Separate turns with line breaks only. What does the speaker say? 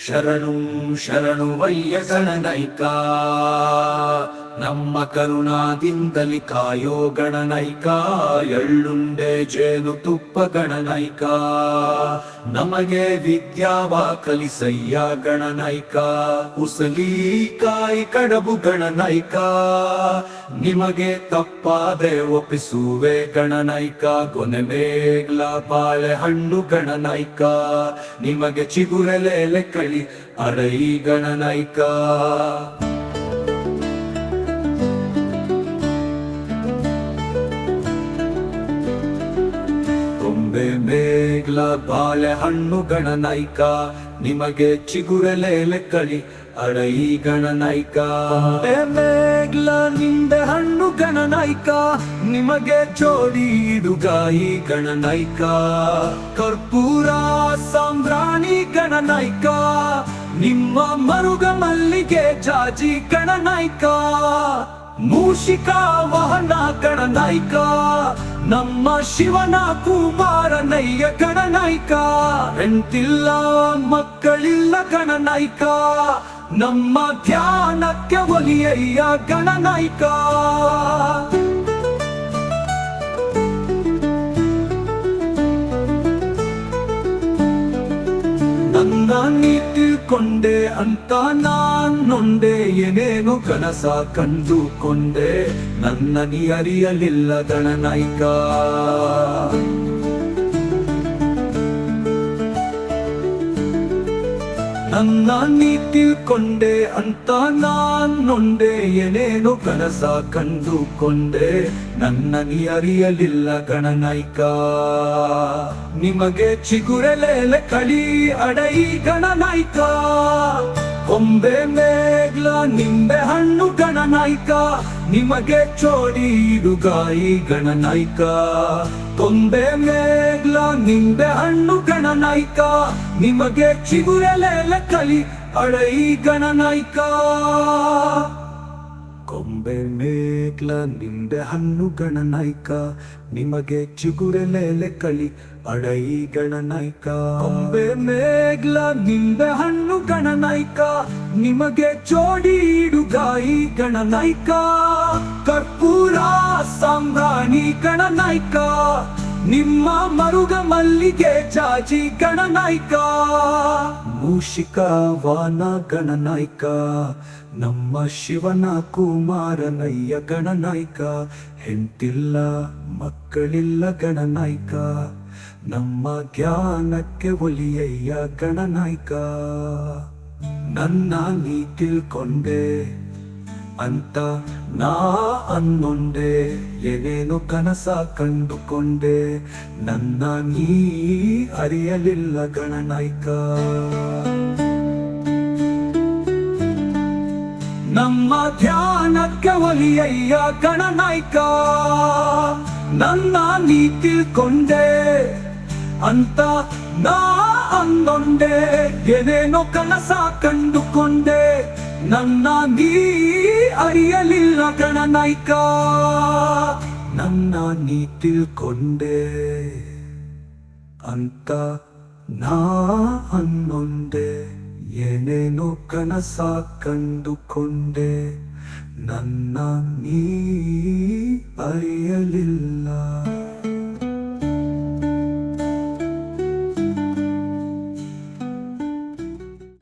ಶರಣು ಶರಣುವಯ್ಯ ಗಣನೈಕ ನಮ್ಮ ಕರುಣಾದಿಂದಲಿ ಕಾಯೋ ಗಣನೈಕ ಎಳ್ಳುಂಡೆ ಜೇನುತುಪ್ಪ ಗಣನೈಕ ನಮಗೆ ವಿದ್ಯಾವ ಕಲಿಸಯ್ಯ ಗಣನೈಕ ಉಸಲಿ ಕಾಯಿ ಕಡಬು ಗಣನೈಕ ನಿಮಗೆ ತಪ್ಪಾದೆ ಒಪ್ಪಿಸುವೆ ಗಣನೈಕ ಗೊನೆಮೇಗ್ಲ ಬಾಳೆಹಣ್ಣು ಗಣನೈಕ ನಿಮಗೆ ಚಿಗುರೆಲೆ ಕಳಿ ಅಡೈ ಗಣನೈಕ ಮೇಗ್ಲ ಬಾಳೆಹಣ್ಣು ಗಣನೈಕ ನಿಮಗೆ ಚಿಗುರೆಲೆ ಕಳಿ ಅಡೈ ಗಣನೈಕ ಮೇಗ್ಲ ನಿಂದೆ ಹಣ್ಣು ಗಣನೈಕ ನಿಮಗೆ ಜೋಡಿ ಇಡುಗಾಯಿ ಗಣನೈಕ ಕರ್ಪೂರ ಸಾಂಬ್ರಾಣಿ ಗಣನೈಕ ನಿಮ್ಮ ಮರುಗ ಮಲ್ಲಿಗೆ ಜಾಜಿ ಗಣನೈಕ ಮೂಷಿಕ ವಾಹನ ಗಣನೈಕ ನಮ್ಮ ಶಿವನ ಕುಮಾರನಯ್ಯ ಗಣನೈಕ ಹೆಂಡತಿಲ್ಲ ಮಕ್ಕಳಿಲ್ಲ ಗಣನೈಕ ನಮ್ಮ ಧ್ಯಾನಕ್ಕೆ ಒಲಿಯಯ್ಯ ಗಣನೈಕ ನನ್ನ ನೀ ತಿಳ್ಕೊಂಡೆ ಅಂತ ನಾನೊಂದೆ ಏನೇನು ಕನಸ ಕಂಡುಕೊಂಡೆ ನನ್ನ ನೀ ಅರಿಯಲಿಲ್ಲ ಗಣನೈಕ ನನ್ನ ನೀ ತಿಳ್ಕೊಂಡೆ ಅಂತ ನಾನೊಂದೆ ಏನೇನು ಕನಸ ಕಂಡುಕೊಂಡೆ ನನ್ನ ನೀ ಅರಿಯಲಿಲ್ಲ ಗಣನೈಕ ನಿಮಗೆ ಚಿಗುರೆಲೆ ಕಳಿ ಅಡೈ ಗಣನೈಕ ಕೊಂಬೆ ಮೇಗ್ಲ ನಿಂಬೆ ಹಣ್ಣು ಗಣನೈಕ ನಿಮಗೆ ಚೋಡಿ ಇಡುಗಾಯಿ ಗಣನೈಕ ಕೊಂಬೆ ಮೇಗ್ಲ ನಿಂಬೆ ಹಣ್ಣು ಗಣನೈಕ ನಿಮಗೆ ಚಿಗುರೆಲೆ ಕಳಿ ಅಡೈ ಗಣನೈಕ ಕೊಂಬೆ ಮೇಗ್ಲ ನಿಂಬೆ ಹಣ್ಣು ಗಣನೈಕ ನಿಮಗೆ ಚಿಗುರೆಲೆ ಕಳಿ ಅಡೈ ಗಣನೈಕ ಕೊಂಬೆ ಮೇಗ್ಲ ನಿಂಬೆ ಹಣ್ಣು ಗಣನೈಕ ನಿಮಗೆ ಜೋಡಿ ಇಡುಗಾಯಿ ಗಣನೈಕ ಕರ್ಪೂರ ಸಾಂಬ್ರಾಣಿ ಗಣನೈಕ ನಿಮ್ಮ ಮರುಗ ಮಲ್ಲಿಗೆ ಜಾಜಿ ಗಣನೈಕ ಮೂಷಿಕ ವಾನ ಗಣನೈಕ ನಮ್ಮ ಶಿವನ ಕುಮಾರನಯ್ಯ ಗಣನೈಕ ಹೆಂಡತಿಲ್ಲ ಮಕ್ಕಳಿಲ್ಲ ಗಣನೈಕ ನಮ್ಮ ಜ್ಞಾನಕ್ಕೆ ಒಲಿಯಯ್ಯ ಗಣನೈಕ ನನ್ನ ನೀ ತಿಳ್ಕೊಂಡೆ ಅಂತ ನಾ ಅನ್ನೊಂಡೆ ಏನೇನು ಕನಸ ಕಂಡುಕೊಂಡೆ ನನ್ನ ನೀ ಅರಿಯಲಿಲ್ಲ ಗಣನೈಕ ನಮ್ಮ ಧ್ಯಾನಕ್ಕೆ ಒಲಿಯಯ್ಯ ಗಣನೈಕ ನನ್ನ ನೀ ತಿಳ್ಕೊಂಡೆ ಅಂತ ನಾ ಅನ್ನೊಂಡೆ ಏನೇನೋ ಕನಸ ಕಂಡುಕೊಂಡೆ ನನ್ನ ನೀ ಅರಿಯಲಿಲ್ಲ ಗಣನೈಕ ನನ್ನ ನೀ ತಿಳ್ಕೊಂಡೆ ಅಂತ ನಾ ಅನ್ನೊಂದೆ ಏನೇನೋ ಕನಸ ಕಂಡುಕೊಂಡೆ ನನ್ನ ನೀ ಅರಿಯಲಿಲ್ಲ